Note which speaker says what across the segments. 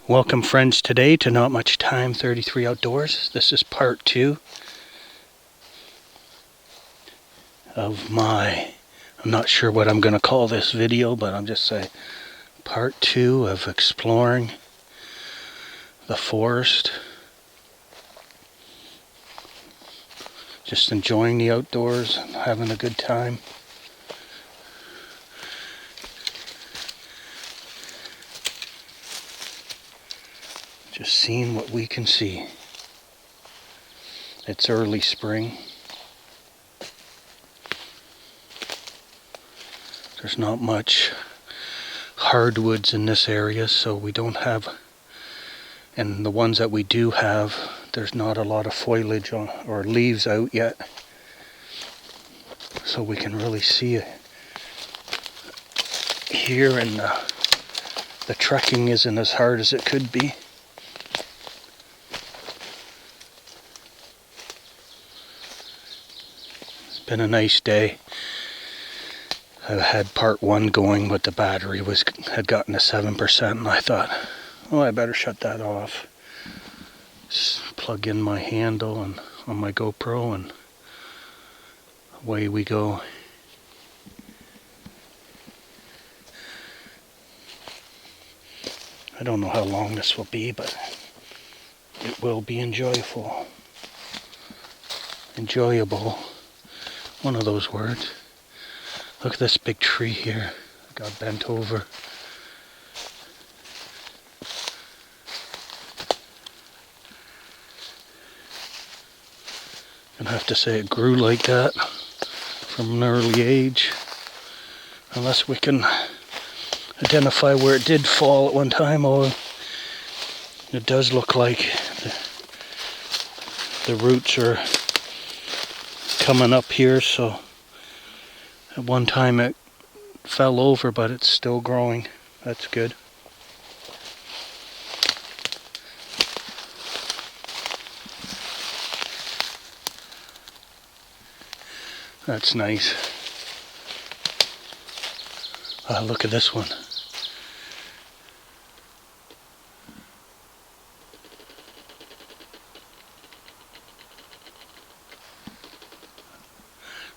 Speaker 1: Welcome friends today to Not Much Time 33 Outdoors. This is part 2 of my, I'm not sure what I'm going to call this video, but I'm just saying part 2 of exploring the forest. Just enjoying the outdoors and having a good time. Just seeing what we can see. It's early spring. There's not much hardwoods in this area, so we don't have, and the ones that we do have, there's not a lot of foliage on, or leaves out yet. So we can really see it here, and the trekking isn't as hard as it could be. Been a nice day. I had part 1 going, but the battery had gotten to 7%, and I thought, oh, I better shut that off. Just plug in my handle and on my GoPro, and away we go. I don't know how long this will be, but it will be enjoyable. Enjoyable. One of those words. Look at this big tree here. It got bent over. Gonna have to say it grew like that from an early age. Unless we can identify where it did fall at one time. Oh, it does look like the roots are coming up here, so at one time it fell over, but it's still growing. That's good. That's nice. Look at this one.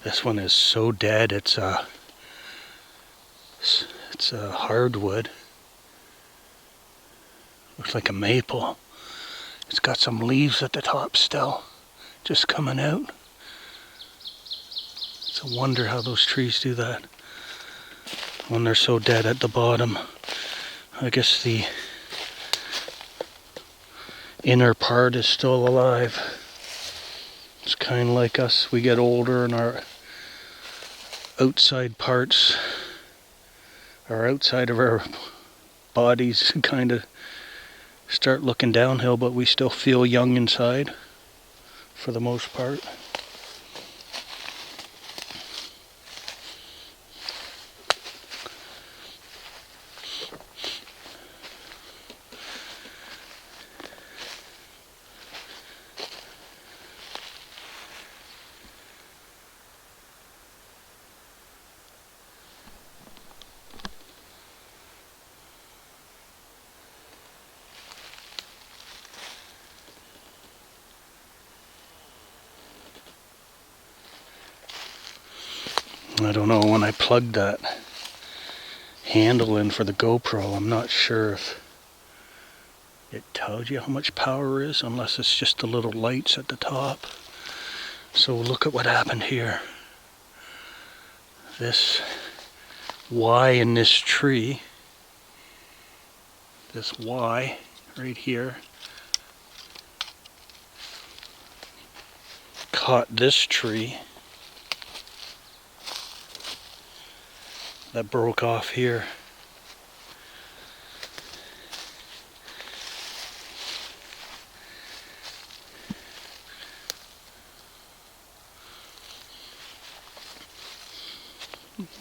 Speaker 1: This one is so dead. It's a hardwood. Looks like a maple. It's got some leaves at the top still, just coming out. It's a wonder how those trees do that when they're so dead at the bottom. I guess the inner part is still alive. It's kind of like us. We get older and our outside parts, or outside of our bodies, kind of start looking downhill, but we still feel young inside for the most part. I don't know, when I plugged that handle in for the GoPro, I'm not sure if it tells you how much power is, unless it's just the little lights at the top. So look at what happened here. This Y in this tree, this Y right here, caught this tree that broke off here.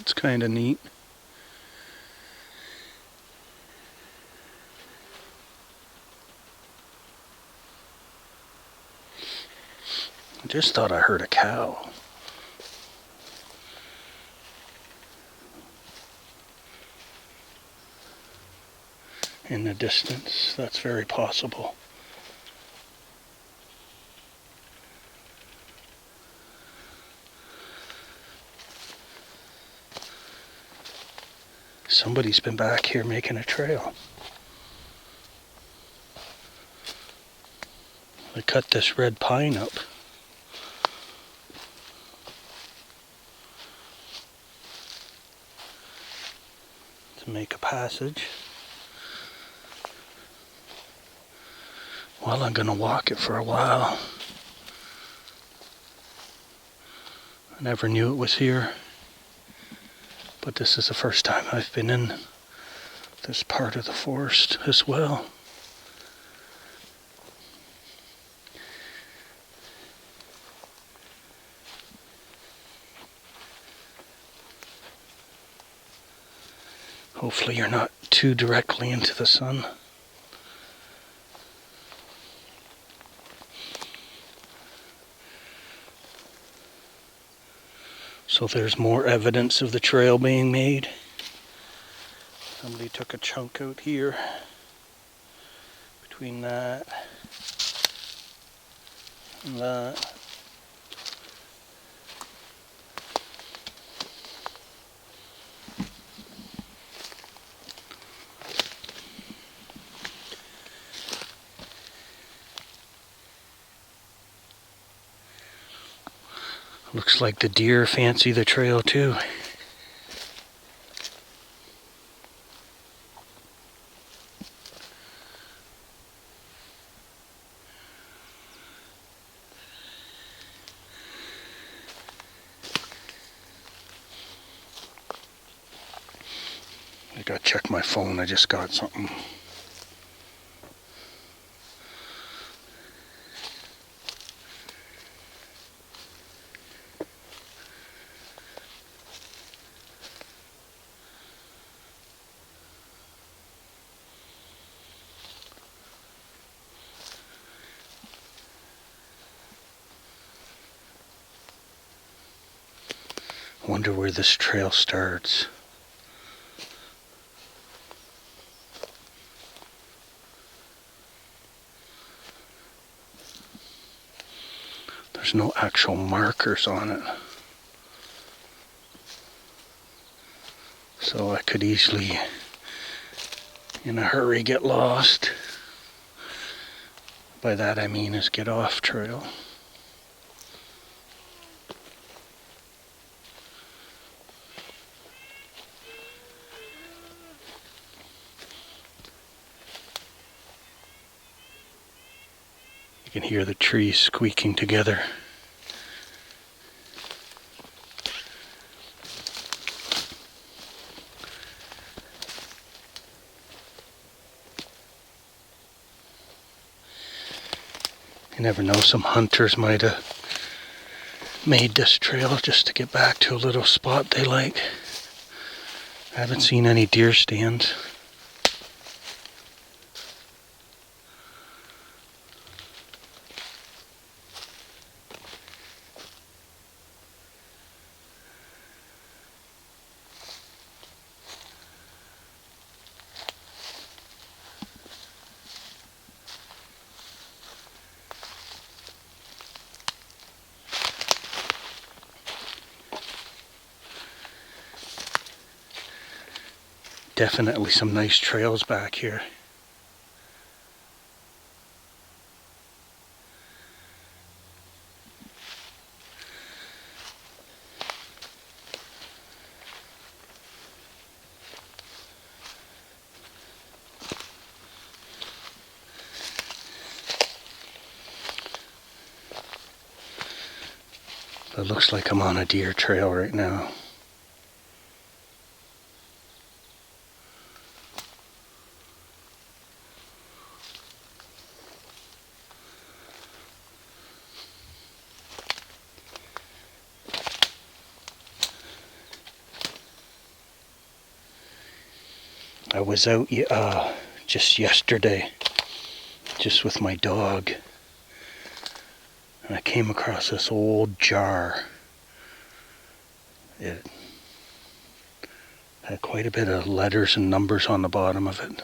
Speaker 1: It's kind of neat. I just thought I heard a cow. in the distance. That's very possible. Somebody's been back here making a trail. They cut this red pine up. To make a passage. Well, I'm gonna walk it for a while. I never knew it was here. But this is the first time I've been in this part of the forest as well. Hopefully you're not too directly into the sun. So there's more evidence of the trail being made. Somebody took a chunk out here between that and that. Looks like the deer fancy the trail too. I gotta check my phone, I just got something. I wonder where this trail starts. There's no actual markers on it. So I could easily, in a hurry, get lost. By that I mean is get off trail. You can hear the trees squeaking together. You never know, some hunters might have made this trail just to get back to a little spot they like. I haven't seen any deer stands. Definitely some nice trails back here. It looks like I'm on a deer trail right now. I was out just yesterday, just with my dog, and I came across this old jar. It had quite a bit of letters and numbers on the bottom of it.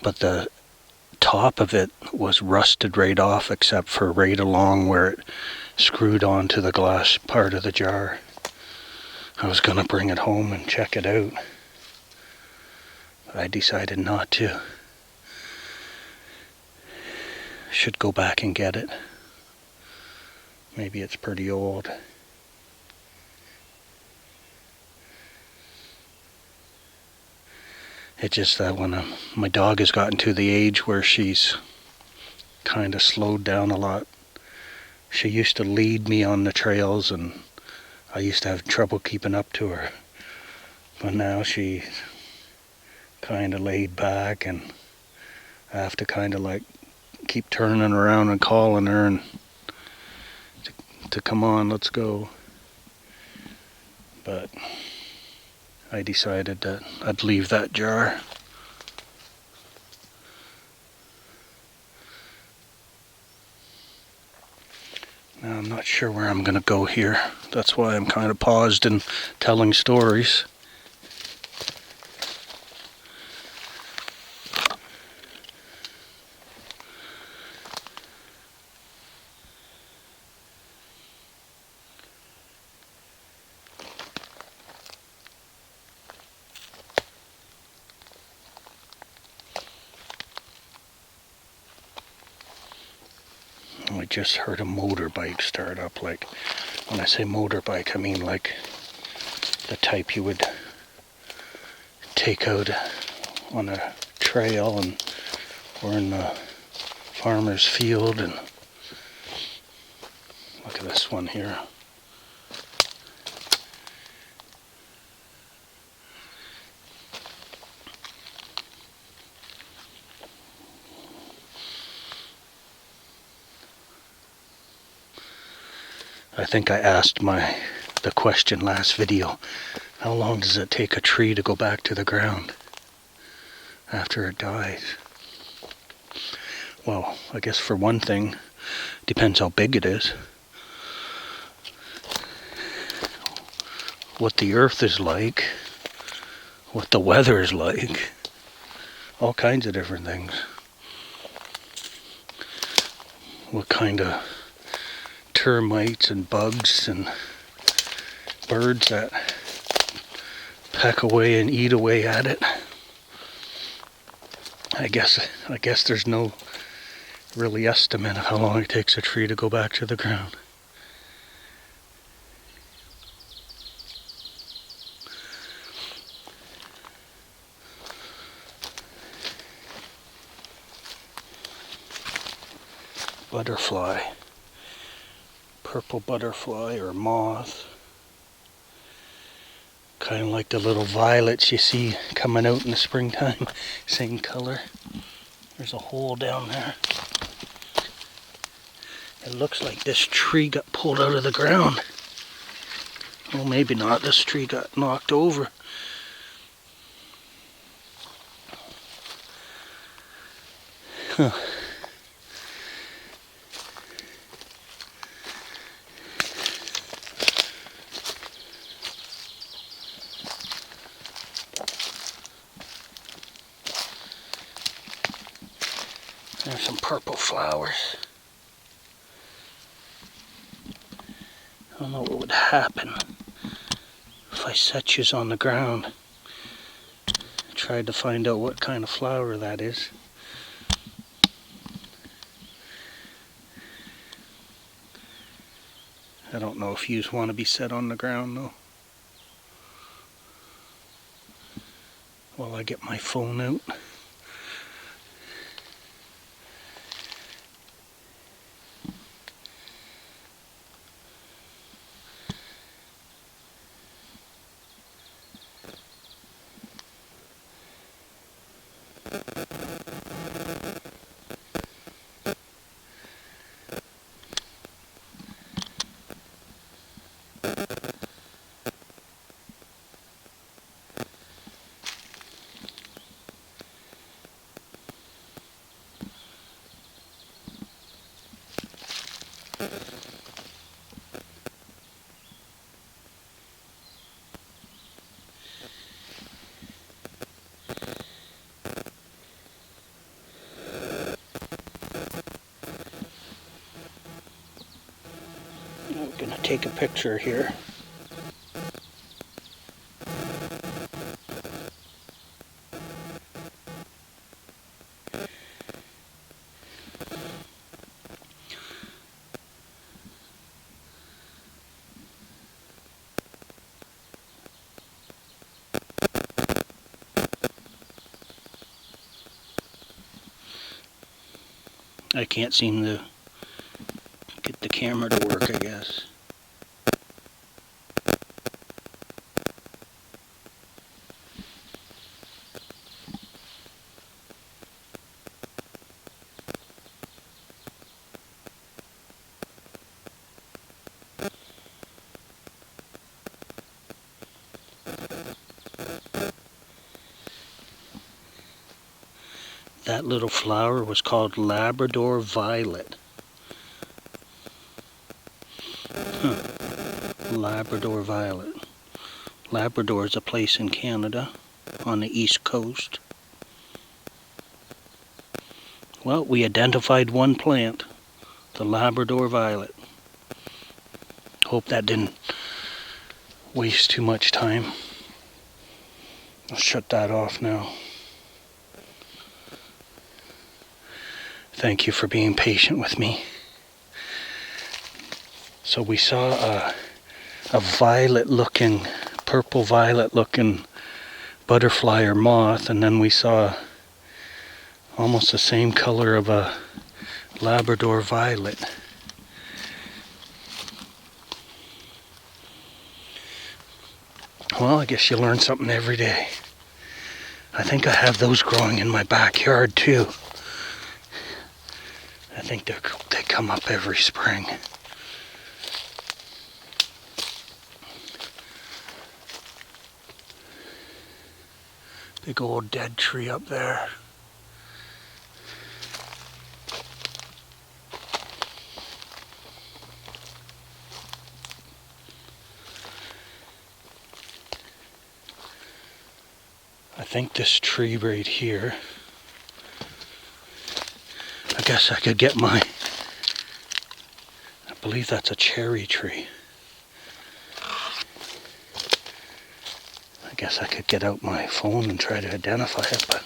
Speaker 1: but the top of it was rusted right off except for right along where it screwed onto the glass part of the jar. I was gonna bring it home and check it out, but I decided not to. Should go back and get it. Maybe it's pretty old. It's just that when my dog has gotten to the age where she's kind of slowed down a lot. She used to lead me on the trails and I used to have trouble keeping up to her. But now she's kind of laid back and I have to kind of like keep turning around and calling her and to come on, let's go. But I decided that I'd leave that jar. Now I'm not sure where I'm gonna go here. That's why I'm kind of paused in telling stories. I just heard a motorbike start up. Like, when I say motorbike, I mean like the type you would take out on a trail and or in the farmer's field. And look at this one here. I think I asked the question last video, how long does it take a tree to go back to the ground after it dies? Well, I guess for one thing, depends how big it is, what the earth is like, what the weather is like, all kinds of different things. What kind of termites and bugs and birds that peck away and eat away at it. I guess there's no really estimate of how long it takes a tree to go back to the ground. Butterfly. Purple butterfly or moth. Kind of like the little violets you see coming out in the springtime. Same color. There's a hole down there. It looks like this tree got pulled out of the ground. Well, maybe not. This tree got knocked over. Huh. There's some purple flowers. I don't know what would happen if I set yous on the ground. I tried to find out what kind of flower that is. I don't know if yous want to be set on the ground though. While I get my phone out. take a picture here. I can't seem to get the camera to work, I guess. That little flower was called Labrador Violet. Huh. Labrador Violet. Labrador is a place in Canada on the east coast. Well, we identified one plant, the Labrador Violet. Hope that didn't waste too much time. I'll shut that off now. Thank you for being patient with me. So we saw a violet-looking, purple violet-looking butterfly or moth, and then we saw almost the same color of a Labrador violet. Well, I guess you learn something every day. I think I have those growing in my backyard too. I think they come up every spring. Big old dead tree up there. I think this tree right here, I guess I could get I believe that's a cherry tree. I guess I could get out my phone and try to identify it, but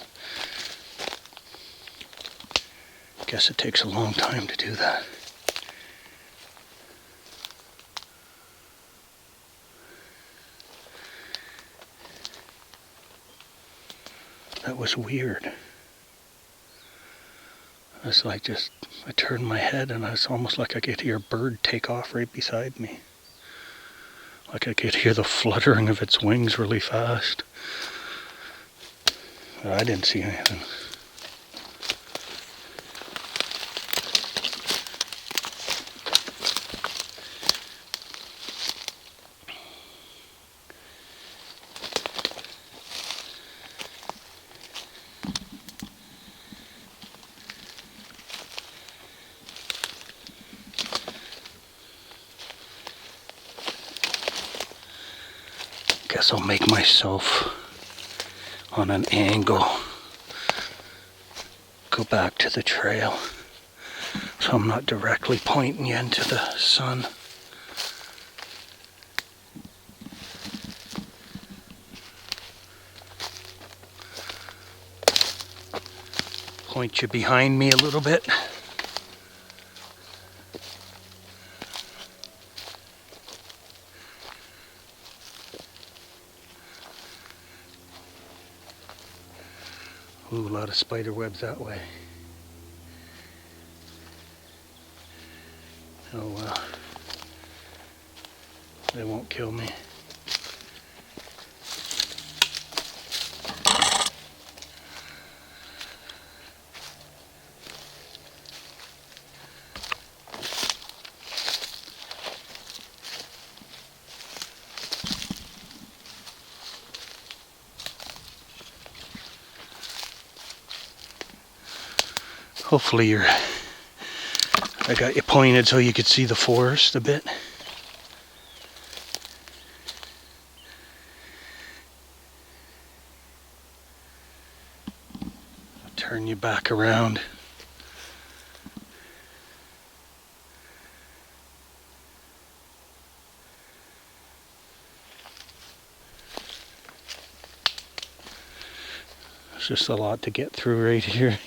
Speaker 1: I guess it takes a long time to do that. That was weird. It's like I turned my head and it's almost like I could hear a bird take off right beside me. Like I could hear the fluttering of its wings really fast. But I didn't see anything. Guess I'll make myself on an angle. Go back to the trail so I'm not directly pointing you into the sun. Point you behind me a little bit. Ooh, a lot of spider webs that way. Oh well. They won't kill me. Hopefully I got you pointed so you could see the forest a bit. I'll turn you back around. It's just a lot to get through right here.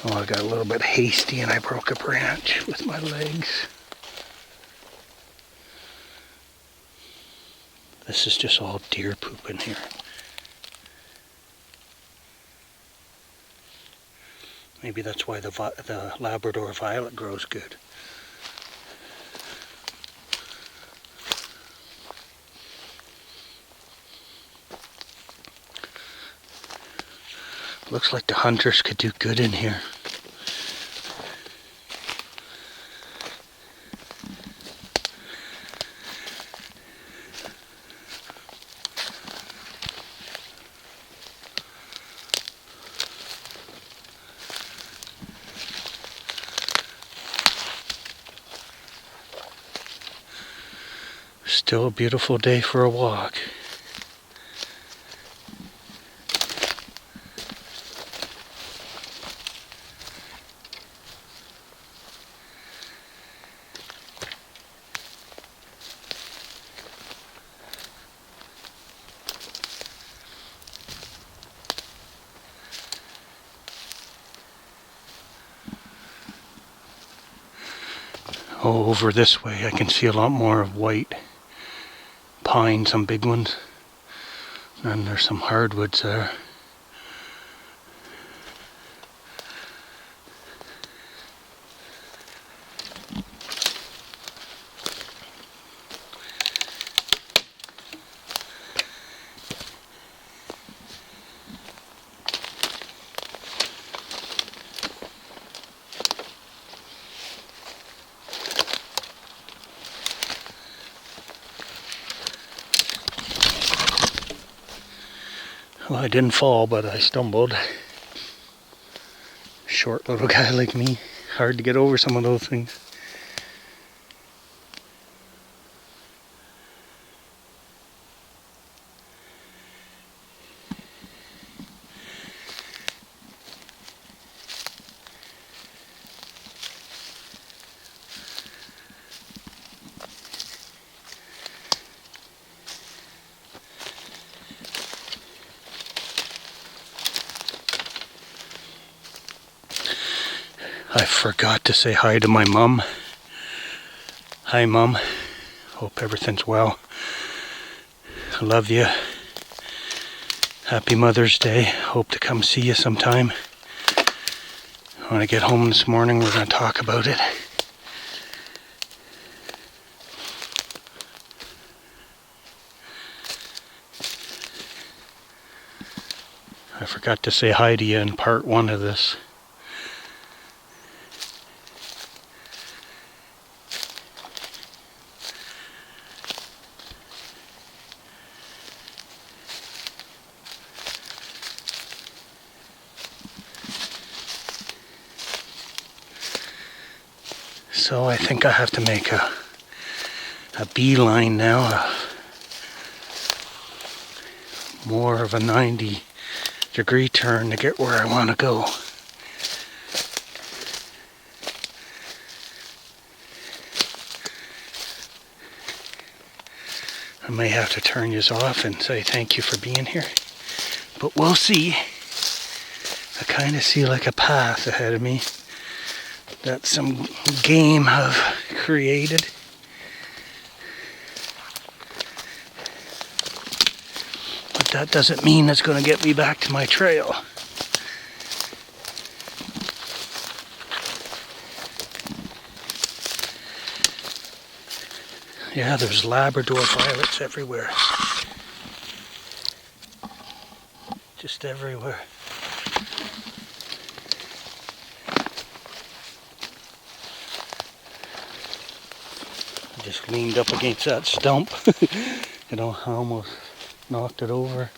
Speaker 1: Oh, I got a little bit hasty and I broke a branch with my legs. This is just all deer poop in here. Maybe that's why the Labrador violet grows good. Looks like the hunters could do good in here. Still a beautiful day for a walk. Oh, over this way I can see a lot more of white pine, some big ones. And there's some hardwoods there. Well, I didn't fall, but I stumbled. Short little guy like me, hard to get over some of those things. I forgot to say hi to my mom. Hi, Mom. Hope everything's well. I love you. Happy Mother's Day. Hope to come see you sometime. When I get home this morning, we're going to talk about it. I forgot to say hi to you in part 1 of this. So I think I have to make a beeline now, more of a 90-degree turn to get where I want to go. I may have to turn you off and say thank you for being here, but we'll see. I kind of see like a path ahead of me that some game have created. But that doesn't mean it's going to get me back to my trail. Yeah, there's Labrador violets everywhere. Just everywhere. Just leaned up against that stump. You know, I almost knocked it over.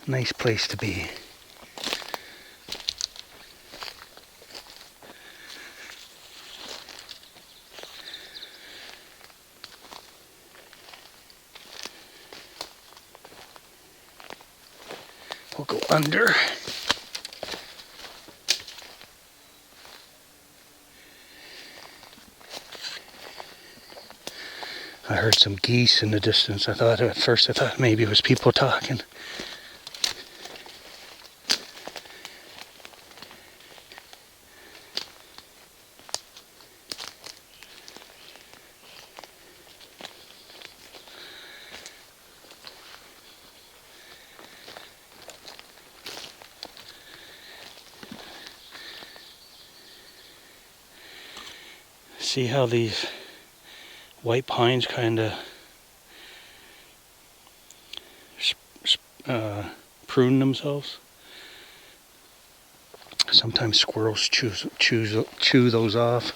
Speaker 1: Nice place to be. We'll go under. I heard some geese in the distance. At first I thought maybe it was people talking. See how these white pines kind of prune themselves? Sometimes squirrels chew those off.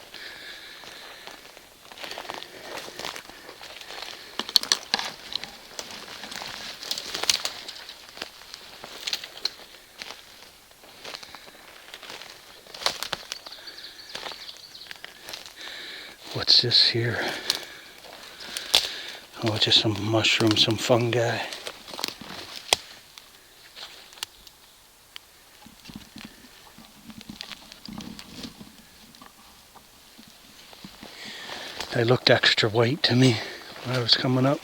Speaker 1: What's this here? Oh, just some mushrooms, some fungi. They looked extra white to me when I was coming up.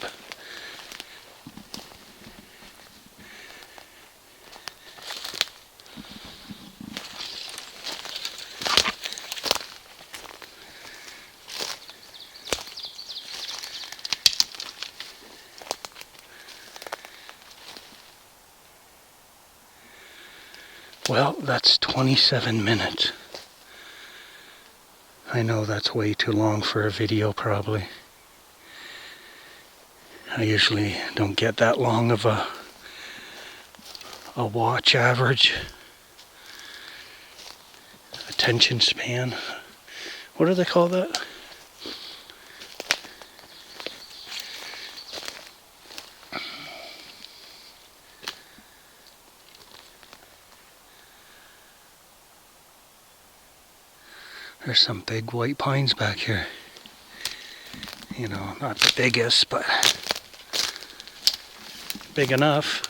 Speaker 1: Well, that's 27 minutes. I know that's way too long for a video, probably. I usually don't get that long of a watch average. Attention span. What do they call that? There's some big white pines back here. You know, not the biggest, but big enough.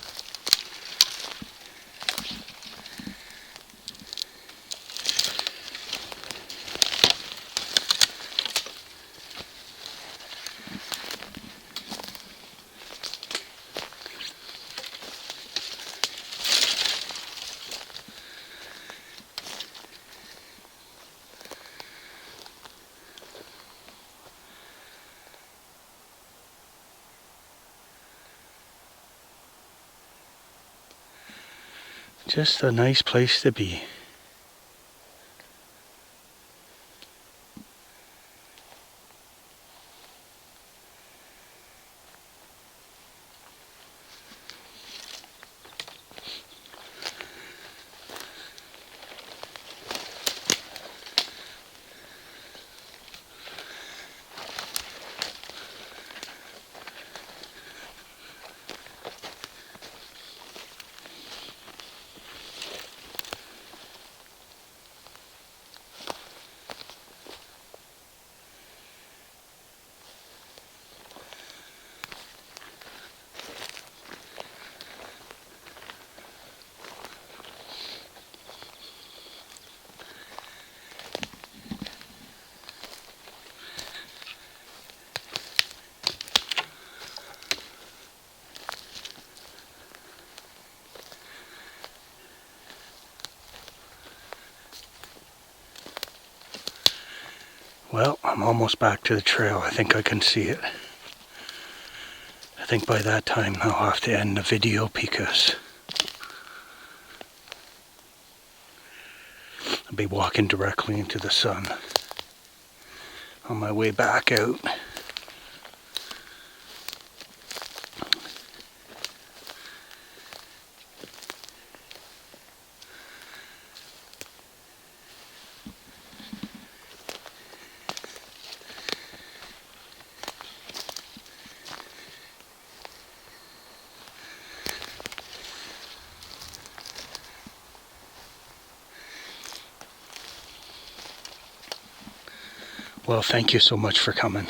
Speaker 1: Just a nice place to be. Well, I'm almost back to the trail. I think I can see it. I think by that time I'll have to end the video because I'll be walking directly into the sun on my way back out. Well, thank you so much for coming.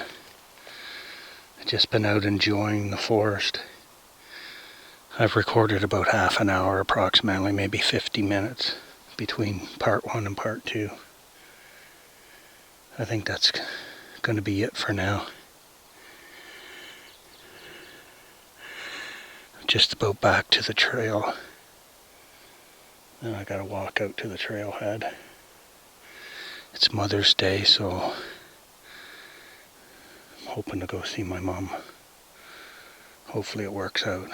Speaker 1: I've just been out enjoying the forest. I've recorded about half an hour approximately, maybe 50 minutes between part 1 and part 2. I think that's going to be it for now. Just about back to the trail. Then I gotta walk out to the trailhead. It's Mother's Day, so I'm hoping to go see my mom. Hopefully it works out.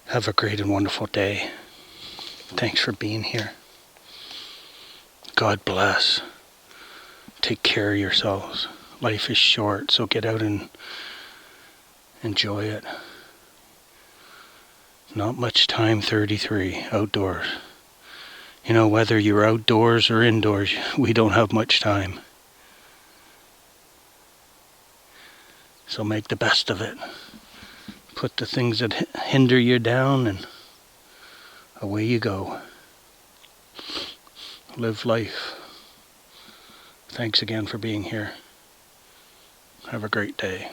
Speaker 1: Have a great and wonderful day. Thanks for being here. God bless. Take care of yourselves. Life is short, so get out and enjoy it. Not much time, 33, outdoors. You know, whether you're outdoors or indoors, we don't have much time. So make the best of it. Put the things that hinder you down and away you go. Live life. Thanks again for being here. Have a great day.